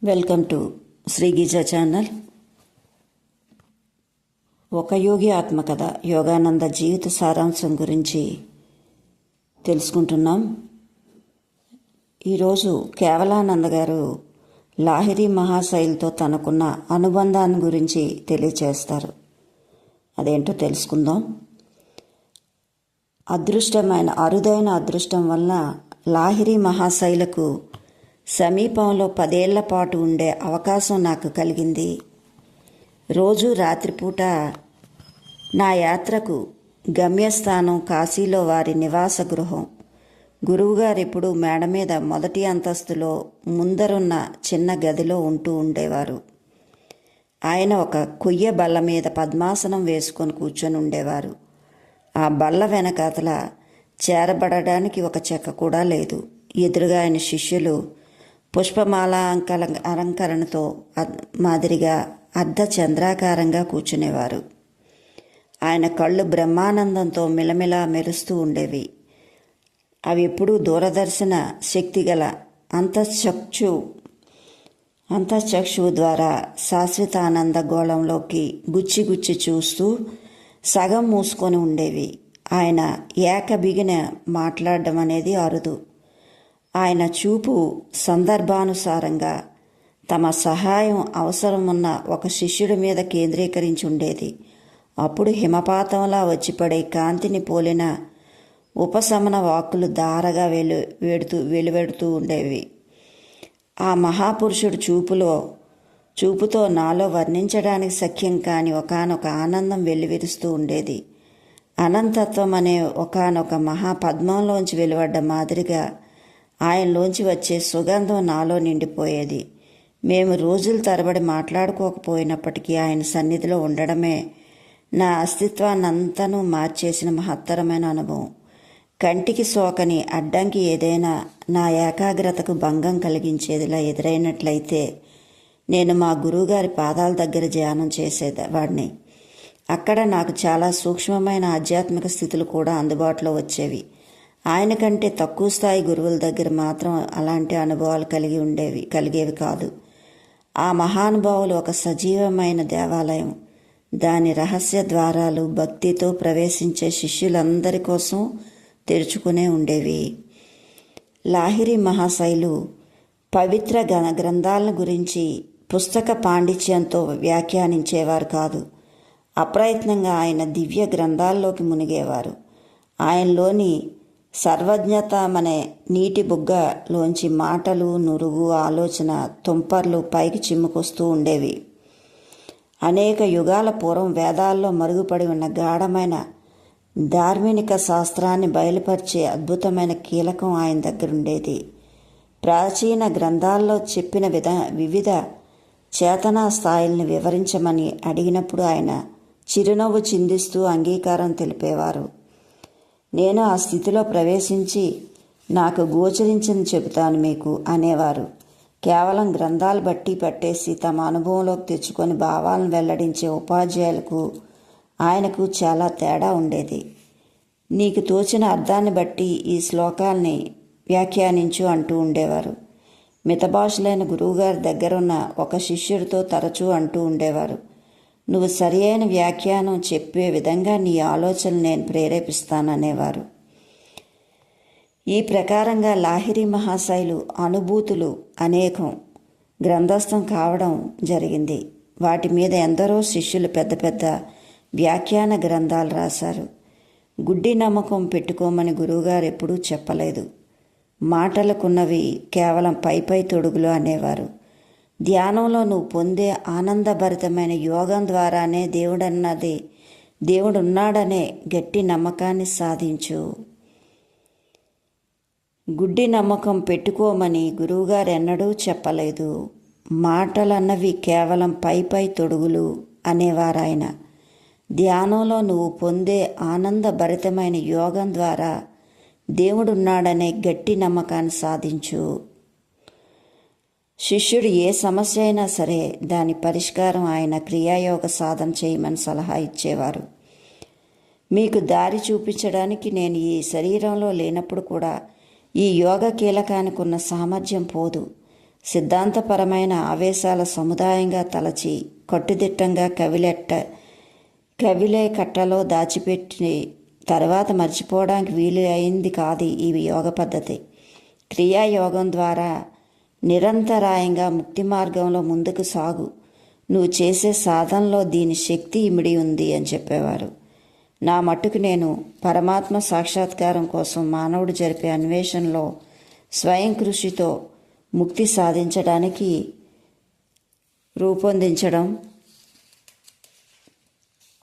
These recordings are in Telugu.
Welcome to Shri Giza channel. ఒక యోగి ఆత్మకథ యోగానంద జీవిత సారాంశం గురించి తెలుసుకుంటున్నాం. ఈరోజు కేవలానంద గారు లాహిరి మహాశైలతో తనకున్న అనుబంధాన్ని గురించి తెలియచేస్తారు. అదేంటో తెలుసుకుందాం. అరుదైన అదృష్టం వల్ల లాహిరి మహాశైలకు సమీపంలో 10 ఏళ్ల పాటు ఉండే అవకాశం నాకు కలిగింది. రోజు రాత్రిపూట నా యాత్రకు గమ్యస్థానం కాశీలో వారి నివాస గృహం. గురువుగారు ఎప్పుడూ మేడ మీద మొదటి అంతస్తులో ముందరున్న చిన్న గదిలో ఉంటూ ఉండేవారు. ఆయన ఒక కొయ్య బల్ల మీద పద్మాసనం వేసుకొని కూర్చొని ఉండేవారు. ఆ బల్ల వెనకాతల చేరబడడానికి ఒక చెక్క కూడా లేదు. ఎదురుగా ఆయన శిష్యులు పుష్పమాల అలంకరణతో మాదిరిగా అర్ధ చంద్రాకారంగా కూర్చునేవారు. ఆయన కళ్ళు బ్రహ్మానందంతో మిలమిలా మెరుస్తూ ఉండేవి. అవి ఎప్పుడూ దూరదర్శన శక్తిగల అంతఃచక్షువు ద్వారా శాశ్వత ఆనంద గోళంలోకి గుచ్చి చూస్తూ సగం మూసుకొని ఉండేవి. ఆయన ఏకబిగిన మాట్లాడడం అనేది అరుదు. ఆయన చూపు సందర్భానుసారంగా తమ సహాయం అవసరమున్న ఒక శిష్యుడి మీద కేంద్రీకరించి ఉండేది. అప్పుడు హిమపాతంలా వచ్చిపడే కాంతిని పోలిన ఉపశమన వాక్కులు ధారగా వెలువడుతూ ఉండేవి. ఆ మహాపురుషుడు చూపుతో నాలో వర్ణించడానికి సఖ్యం కాని ఒకానొక ఆనందం వెల్లివిరుస్తూ ఉండేది. అనంతత్వం అనే ఒకానొక మహాపద్మంలోంచి వెలువడ్డ మాదిరిగా ఆయనలోంచి వచ్చే సుగంధం నాలో నిండిపోయేది. మేము రోజుల తరబడి మాట్లాడుకోకపోయినప్పటికీ ఆయన సన్నిధిలో ఉండడమే నా అస్తిత్వాన్నంతనూ మార్చేసిన మహత్తరమైన అనుభవం. కంటికి సోకని అడ్డంకి ఏదైనా నా ఏకాగ్రతకు భంగం కలిగించేదిలా ఎదురైనట్లయితే నేను మా గురువుగారి పాదాల దగ్గర ధ్యానం చేసేవాడిని. అక్కడ నాకు చాలా సూక్ష్మమైన ఆధ్యాత్మిక స్థితులు కూడా అందుబాటులో వచ్చేవి. ఆయన కంటే తక్కువ స్థాయి గురువుల దగ్గర మాత్రం అలాంటి అనుభవాలు కలిగేవి కాదు. ఆ మహానుభావులు ఒక సజీవమైన దేవాలయం. దాని రహస్య ద్వారాలు భక్తితో ప్రవేశించే శిష్యులందరి కోసం తెరుచుకునే ఉండేవి. లాహిరి మహాశైలు పవిత్ర గ్రంథాలను గురించి పుస్తక పాండిత్యంతో వ్యాఖ్యానించేవారు కాదు. అప్రయత్నంగా ఆయన దివ్య గ్రంథాల్లోకి మునిగేవారు. ఆయనలోని సర్వజ్ఞతమనే నీటి బుగ్గలోంచి మాటలు, నురుగు, ఆలోచన తుంపర్లు పైకి చిమ్ముకొస్తూ ఉండేవి. అనేక యుగాల పూర్వం వేదాల్లో మరుగుపడి ఉన్న గాఢమైన ధార్మిక శాస్త్రాన్ని బయలుపరిచే అద్భుతమైన కీలకం ఆయన దగ్గరుండేది. ప్రాచీన గ్రంథాల్లో చెప్పిన వివిధ చేతనా స్థాయిల్ని వివరించమని అడిగినప్పుడు ఆయన చిరునవ్వు చిందిస్తూ అంగీకారం తెలిపేవారు. నేను ఆ స్థితిలో ప్రవేశించి నాకు గోచరించింది చెబుతాను మీకు అనేవారు. కేవలం గ్రంథాలు బట్టి పట్టేసి తమ అనుభవంలోకి తెచ్చుకొని భావాలను వెల్లడించే ఉపాధ్యాయులకు ఆయనకు చాలా తేడా ఉండేది. నీకు తోచిన అర్థాన్ని బట్టి ఈ శ్లోకాల్ని వ్యాఖ్యానించు అంటూ ఉండేవారు. మితభాషలైన గురువుగారి దగ్గరున్న ఒక శిష్యుడితో తరచూ అంటూ ఉండేవారు, నువ్వు సరి అయిన వ్యాఖ్యానం చెప్పే విధంగా నీ ఆలోచనలు నేను ప్రేరేపిస్తాననేవారు. ఈ ప్రకారంగా లాహిరి మహాశైలు అనుభూతులు అనేకం గ్రంథస్థం కావడం జరిగింది. వాటి మీద ఎందరో శిష్యులు పెద్ద పెద్ద వ్యాఖ్యాన గ్రంథాలు రాశారు. గుడ్డి నమ్మకం పెట్టుకోమని గురువుగారు ఎప్పుడూ చెప్పలేదు. మాటలకున్నవి కేవలం పై తొడుగులు అనేవారు. ధ్యానంలో నువ్వు పొందే ఆనందభరితమైన యోగం ద్వారానే దేవుడున్నాడనే గట్టి నమ్మకాన్ని సాధించు. గుడ్డి నమ్మకం పెట్టుకోమని గురువుగారు ఎన్నడూ చెప్పలేదు. మాటలన్నవి కేవలం పై తొడుగులు అనేవారాయన. ధ్యానంలో నువ్వు పొందే ఆనందభరితమైన యోగం ద్వారా దేవుడున్నాడనే గట్టి నమ్మకాన్ని సాధించు. శిష్యుడు ఏ సమస్య అయినా సరే దాని పరిష్కారం ఆయన క్రియాయోగ సాధన చేయమని సలహా ఇచ్చేవారు. మీకు దారి చూపించడానికి నేను ఈ శరీరంలో లేనప్పుడు కూడా ఈ యోగ కీలకానికి ఉన్న సామర్థ్యం పోదు. సిద్ధాంతపరమైన ఆవేశాల సముదాయంగా తలచి కట్టుదిట్టంగా కవిలే కట్టలో దాచిపెట్టి తర్వాత మర్చిపోవడానికి వీలు అయింది కాదు ఈ యోగ పద్ధతి. క్రియాయోగం ద్వారా నిరంతరాయంగా ముక్తి మార్గంలో ముందుకు సాగు. నువ్వు చేసే సాధనలో దీని శక్తి ఇమిడి ఉంది అని చెప్పేవారు. నా మట్టుకు నేను పరమాత్మ సాక్షాత్కారం కోసం మానవుడు జరిపే అన్వేషణలో స్వయం కృషితో ముక్తి సాధించడానికి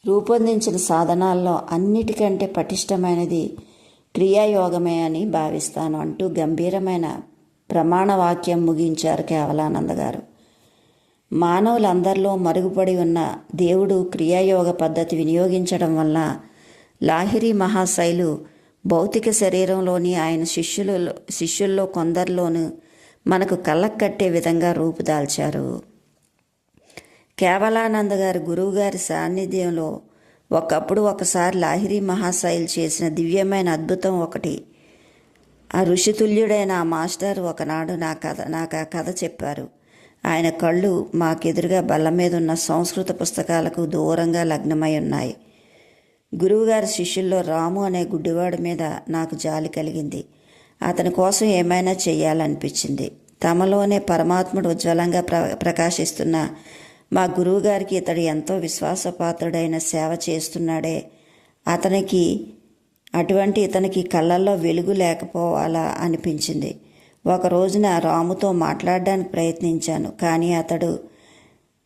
రూపొందించిన సాధనాల్లో అన్నిటికంటే పటిష్టమైనది క్రియాయోగమే అని భావిస్తాను అంటూ గంభీరమైన ప్రమాణవాక్యం ముగించారు కేవలానంద గారు. మానవులందరిలో మరుగుపడి ఉన్న దేవుడు క్రియాయోగ పద్ధతి వినియోగించడం వల్ల లాహిరి మహాశైలు భౌతిక శరీరంలోని ఆయన శిష్యుల్లో కొందరిలోనూ మనకు కళ్ళకు కట్టే విధంగా రూపుదాల్చారు. కేవలానంద గారి గురువుగారి సాన్నిధ్యంలో ఒకసారి లాహిరి మహాశైల్ చేసిన దివ్యమైన అద్భుతం ఒకటి. ఆ ఋషితుల్యుడైన ఆ మాస్టర్ ఒకనాడు నాకు ఆ కథ చెప్పారు. ఆయన కళ్ళు మాకెదురుగా బల్ల మీద ఉన్న సంస్కృత పుస్తకాలకు దూరంగా లగ్నమై ఉన్నాయి. గురువుగారి శిష్యుల్లో రాము అనే గుడ్డివాడి మీద నాకు జాలి కలిగింది. అతని కోసం ఏమైనా చెయ్యాలనిపించింది. తమలోనే పరమాత్ముడు ఉజ్వలంగా ప్రకాశిస్తున్న మా గురువుగారికి ఇతడు ఎంతో విశ్వాసపాత్రుడైన సేవ చేస్తున్నాడే, ఇతనికి కళ్ళల్లో వెలుగు లేకపోవాలా అనిపించింది. ఒక రోజున రాముతో మాట్లాడడానికి ప్రయత్నించాను. కానీ అతడు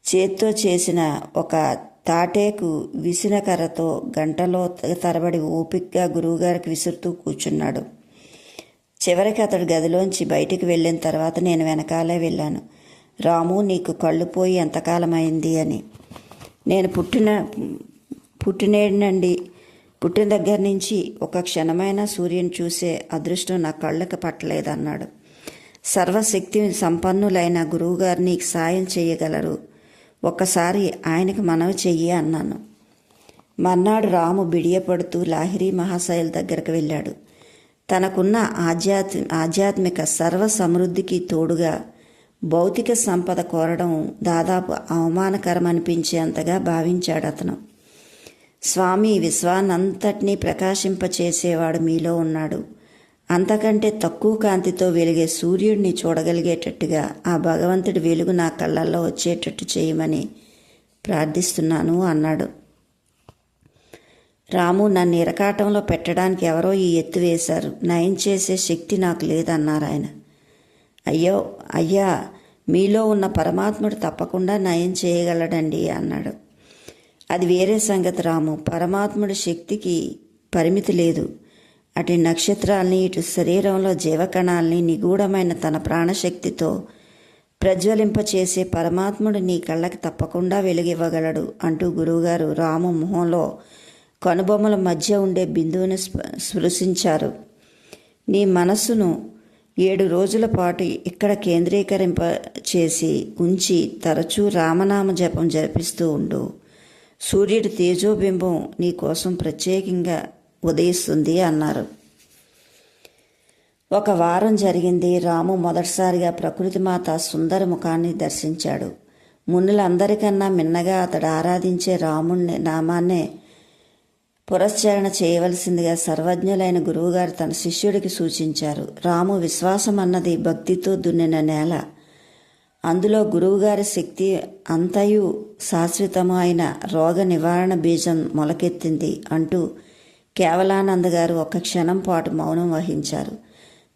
చేత్తో చేసిన ఒక తాటేకు విసినకర్రతో గంటలో తరబడి ఓపికగా గురువుగారికి విసురుతూ కూర్చున్నాడు. చివరికి అతడు గదిలోంచి బయటికి వెళ్ళిన తర్వాత నేను వెనకాలే వెళ్ళాను. రాము, నీకు కళ్ళు పోయి ఎంతకాలమైంది అని. నేను పుట్టిన దగ్గర నుంచి ఒక క్షణమైన సూర్యుని చూసే అదృష్టం నా కళ్ళకు పట్టలేదన్నాడు. సర్వశక్తి సంపన్నులైన గురువుగారు నీకు సాయం చేయగలరు. ఒక్కసారి ఆయనకు మనవి చెయ్యి అన్నాను. మర్నాడు రాము బిడియపడుతూ లాహిరి మహాశైల్ దగ్గరకు వెళ్ళాడు. తనకున్న ఆధ్యాత్మిక సర్వ సమృద్ధికి తోడుగా భౌతిక సంపద కోరడం దాదాపు అవమానకరం అనిపించేంతగా భావించాడు అతను. స్వామి, విశ్వాన్నంతటినీ ప్రకాశింపచేసేవాడు మీలో ఉన్నాడు. అంతకంటే తక్కువ కాంతితో వెలిగే సూర్యుడిని చూడగలిగేటట్టుగా ఆ భగవంతుడి వెలుగు నా కళ్ళల్లో వచ్చేటట్టు చేయమని ప్రార్థిస్తున్నాను అన్నాడు. రాము, నన్ను ఇరకాటంలో పెట్టడానికి ఎవరో ఈ ఎత్తు వేశారు. నయం చేసే శక్తి నాకు లేదన్నారు ఆయన. అయ్యా, మీలో ఉన్న పరమాత్ముడు తప్పకుండా నయం చేయగలడండి అన్నాడు. అది వేరే సంగతి రాము. పరమాత్ముడి శక్తికి పరిమితి లేదు. అటు నక్షత్రాల్ని, ఇటు శరీరంలో జీవకణాల్ని నిగూఢమైన తన ప్రాణశక్తితో ప్రజ్వలింపచేసే పరమాత్ముడు నీ కళ్ళకి తప్పకుండా వెలుగివ్వగలడు అంటూ గురువుగారు రాము మొహంలో కనుబొమ్మల మధ్య ఉండే బిందువుని స్పృశించారు. నీ మనస్సును 7 రోజుల పాటు ఇక్కడ కేంద్రీకరింపచేసి ఉంచి తరచూ రామనామ జపం జరిపిస్తూ ఉండు. సూర్యుడి తేజోబింబం నీ కోసం ప్రత్యేకంగా ఉదయిస్తుంది అన్నారు. ఒక వారం జరిగింది. రాము మొదటిసారిగా ప్రకృతిమాత సుందర ముఖాన్ని దర్శించాడు. మునులందరికన్నా మిన్నగా అతడు ఆరాధించే రాముణ్ణి నామాన్నే పురస్చరణ చేయవలసిందిగా సర్వజ్ఞులైన గురువుగారు తన శిష్యుడికి సూచించారు. రాము విశ్వాసం అన్నది భక్తితో దున్నిన నేల. అందులో గురువుగారి శక్తి అంతయు శాశ్వతము అయిన రోగ నివారణ బీజం మొలకెత్తింది అంటూ కేవలానంద గారు ఒక క్షణం పాటు మౌనం వహించారు.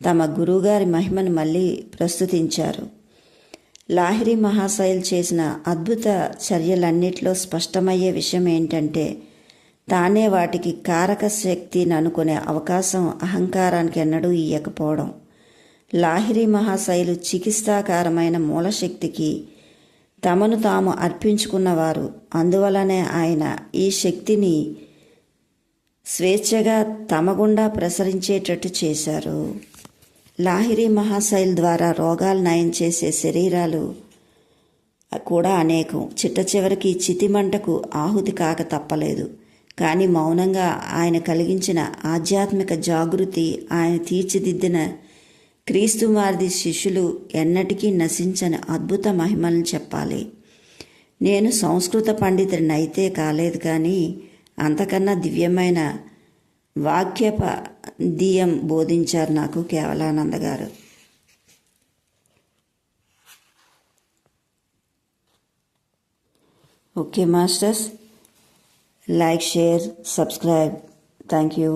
తమ గురువుగారి మహిమను మళ్ళీ ప్రస్తుతించారు. లాహిరి మహాశైల్ చేసిన అద్భుత చర్యలన్నిటిలో స్పష్టమయ్యే విషయం ఏంటంటే, తానే వాటికి కారక శక్తిని అనుకునే అవకాశం అహంకారానికి ఎన్నడూ ఇయ్యకపోవడం. లాహిరి మహాశైలు చికిత్సాకారమైన మూలశక్తికి తమను తాము అర్పించుకున్నవారు. అందువలనే ఆయన ఈ శక్తిని స్వేచ్ఛగా తమ గుండా ప్రసరించేటట్టు చేశారు. లాహిరి మహాశైల్ ద్వారా రోగాలు నయం చేసే శరీరాలు కూడా అనేకం. చిట్ట చివరికి చితిమంటకు ఆహుతి కాక తప్పలేదు. కానీ మౌనంగా ఆయన కలిగించిన ఆధ్యాత్మిక జాగృతి, ఆయన తీర్చిదిద్దిన క్రీస్తు వారి శిష్యులు ఎన్నటికీ నశించని అద్భుత మహిమలను చెప్పాలి. నేను సంస్కృత పండితుడిని అయితే కాలేదు, కానీ అంతకన్నా దివ్యమైన వాక్యపదీయం బోధించారు నాకు కేవలానంద గారు. Okay masters, like, share, subscribe. Thank you.